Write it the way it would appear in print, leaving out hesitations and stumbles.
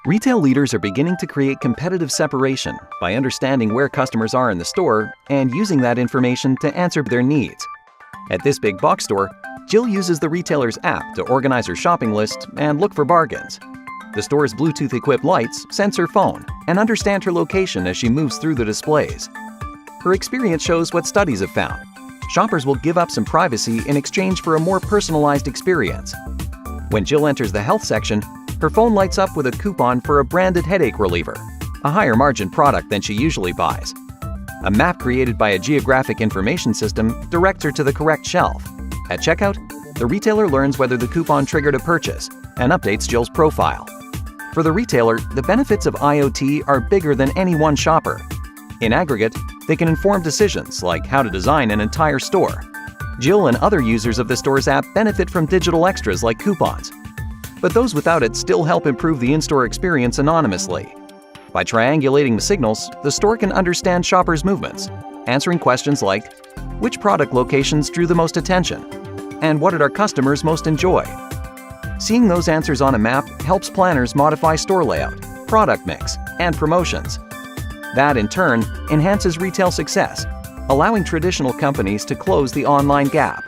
Retail leaders are beginning to create competitive separation by understanding where customers are in the store and using that information to answer their needs. At this big box store, Jill uses the retailer's app to organize her shopping list and look for bargains. The store's Bluetooth-equipped lights sense her phone and understand her location as she moves through the displays. Her experience shows what studies have found. Shoppers will give up some privacy in exchange for a more personalized experience. When Jill enters the health section, her phone lights up with a coupon for a branded headache reliever, a higher margin product than she usually buys. A map created by a geographic information system directs her to the correct shelf. At checkout, the retailer learns whether the coupon triggered a purchase and updates Jill's profile. For the retailer, the benefits of IoT are bigger than any one shopper. In aggregate, they can inform decisions like how to design an entire store. Jill and other users of the store's app benefit from digital extras like coupons. But those without it still help improve the in-store experience anonymously. By triangulating the signals, the store can understand shoppers' movements, answering questions like, which product locations drew the most attention? And what did our customers most enjoy? Seeing those answers on a map helps planners modify store layout, product mix, and promotions. That, in turn, enhances retail success, allowing traditional companies to close the online gap.